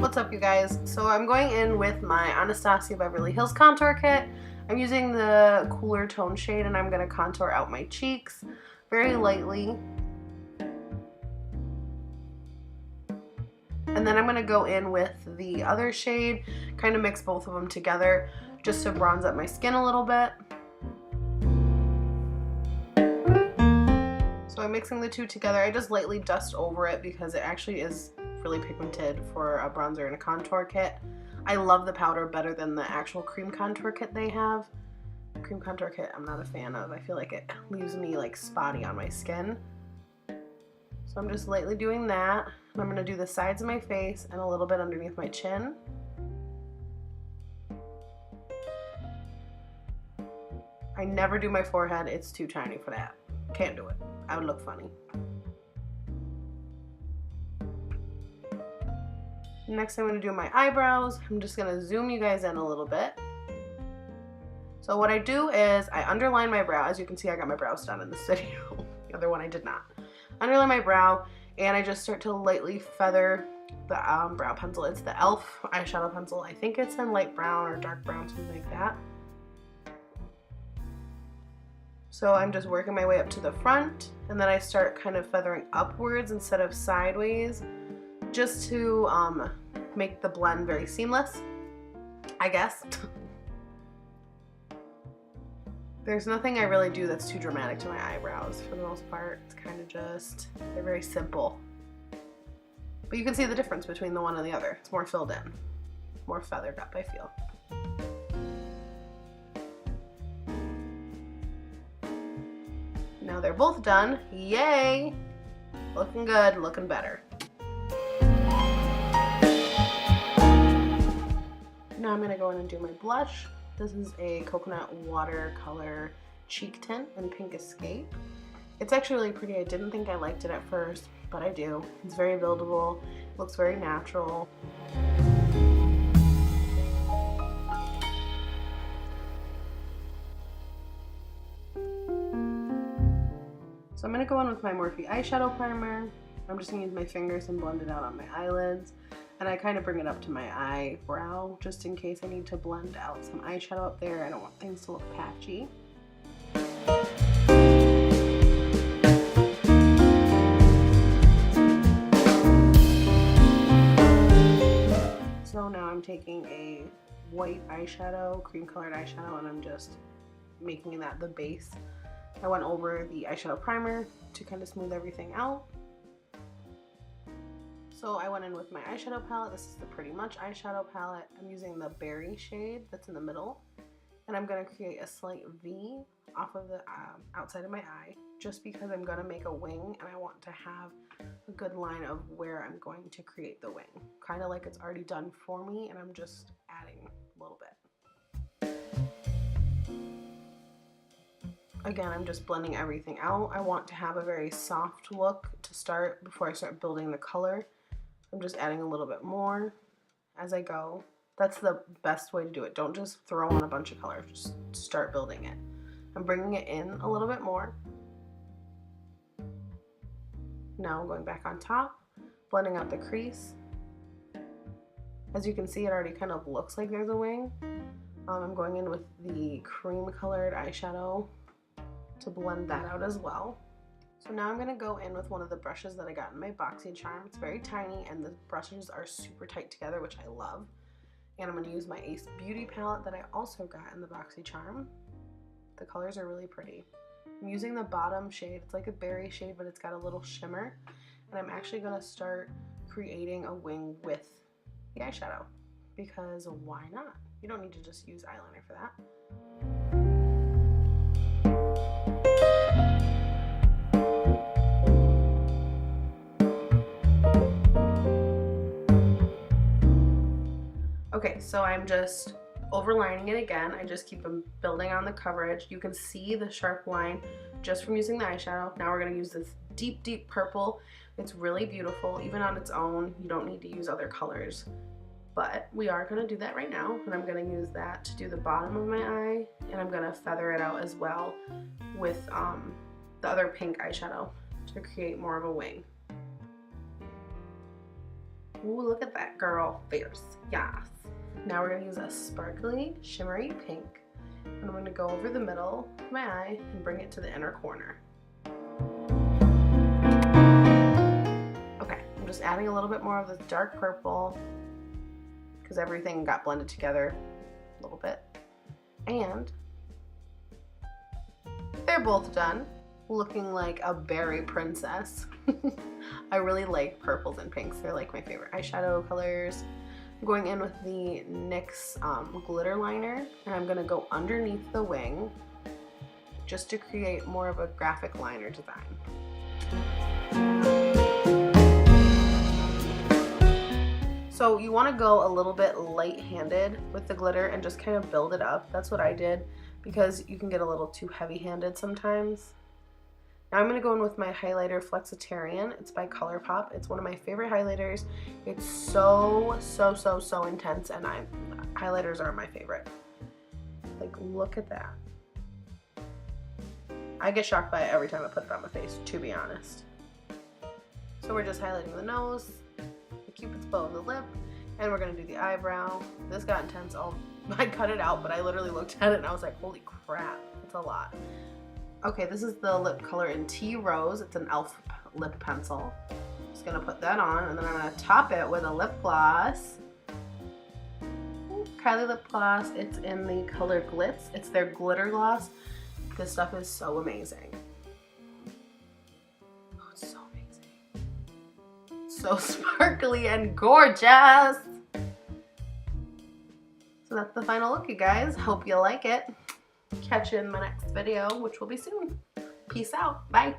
What's up, you guys? So I'm going in with my Anastasia Beverly Hills contour kit. I'm using the cooler tone shade and I'm going to contour out my cheeks very lightly. And then I'm going to go in with the other shade, kind of mix both of them together just to bronze up my skin a little bit. So I'm mixing the two together. I just lightly dust over it because it actually is really pigmented for a bronzer and a contour kit. I love the powder better than the actual cream contour kit they have. Cream contour kit I'm not a fan of. I feel like it leaves me like spotty on my skin. So I'm just lightly doing that. And I'm going to do the sides of my face and a little bit underneath my chin. I never do my forehead. It's too tiny for that. Can't do it. I would look funny. Next I'm going to do my eyebrows. I'm just going to zoom you guys in a little bit. So what I do is I underline my brow. As you can see, I got my brows done in this video. The other one I did not. Underline my brow and I just start to lightly feather the brow pencil. It's the e.l.f. eyeshadow pencil. I think it's in light brown or dark brown, something like that. So I'm just working my way up to the front and then I start kind of feathering upwards instead of sideways, just to make the blend very seamless, I guess. There's nothing I really do that's too dramatic to my eyebrows for the most part. It's kind of just, they're very simple. But you can see the difference between the one and the other. It's more filled in, more feathered up, I feel. Now they're both done. Yay! Looking good, looking better. Now I'm going to go in and do my blush. This is a coconut watercolor cheek tint in Pink Escape. It's actually really pretty. I didn't think I liked it at first, but I do. It's very buildable. It looks very natural. So I'm going to go in with my Morphe Eyeshadow Primer. I'm just going to use my fingers and blend it out on my eyelids. And I kind of bring it up to my eyebrow just in case I need to blend out some eyeshadow up there. I don't want things to look patchy. So now I'm taking a white eyeshadow, cream colored eyeshadow, and I'm just making that the base. I went over the eyeshadow primer to kind of smooth everything out. So I went in with my eyeshadow palette. This is the Pretty Much eyeshadow palette. I'm using the berry shade that's in the middle. And I'm going to create a slight V off of the outside of my eye, just because I'm going to make a wing and I want to have a good line of where I'm going to create the wing. Kind of like it's already done for me and I'm just adding a little bit. Again, I'm just blending everything out. I want to have a very soft look to start before I start building the color. I'm just adding a little bit more as I go. That's the best way to do it. Don't just throw on a bunch of color, just start building it. I'm bringing it in a little bit more. Now I'm going back on top, blending out the crease. As you can see, it already kind of looks like there's a wing. I'm going in with the cream colored eyeshadow to blend that out as well. So now I'm going to go in with one of the brushes that I got in my BoxyCharm. It's very tiny and the brushes are super tight together, which I love. And I'm going to use my Ace Beauty palette that I also got in the BoxyCharm. The colors are really pretty. I'm using the bottom shade. It's like a berry shade, but it's got a little shimmer. And I'm actually going to start creating a wing with the eyeshadow, because why not? You don't need to just use eyeliner for that. Okay, so I'm just overlining it again. I just keep building on the coverage. You can see the sharp line just from using the eyeshadow. Now we're going to use this deep, deep purple. It's really beautiful, even on its own. You don't need to use other colors, but we are going to do that right now. And I'm going to use that to do the bottom of my eye, and I'm going to feather it out as well with the other pink eyeshadow to create more of a wing. Ooh, look at that girl. Fierce. Yes. Now we're going to use a sparkly, shimmery pink. And I'm going to go over the middle of my eye and bring it to the inner corner. Okay, I'm just adding a little bit more of this dark purple because everything got blended together a little bit. And they're both done, looking like a berry princess. I really like purples and pinks. They're like my favorite eyeshadow colors. I'm going in with the NYX glitter liner, and I'm going to go underneath the wing just to create more of a graphic liner design. So you want to go a little bit light-handed with the glitter and just kind of build it up. That's what I did because you can get a little too heavy-handed sometimes. Now I'm going to go in with my highlighter Flexitarian. It's by ColourPop. It's one of my favorite highlighters. It's so intense, and highlighters are my favorite. Like, look at that. I get shocked by it every time I put it on my face, to be honest. So we're just highlighting the nose, the cupid's bow of the lip, and we're going to do the eyebrow. This got intense. I cut it out, but I literally looked at it and I was like, holy crap, it's a lot. Okay, this is the lip color in Tea Rose. It's an e.l.f. lip pencil. Just gonna put that on, and then I'm gonna top it with a lip gloss. Kylie lip gloss. It's in the color Glitz. It's their glitter gloss. This stuff is so amazing. Oh, it's so amazing. So sparkly and gorgeous. So that's the final look, you guys. Hope you like it. Catch you in my next video, which will be soon. Peace out. Bye.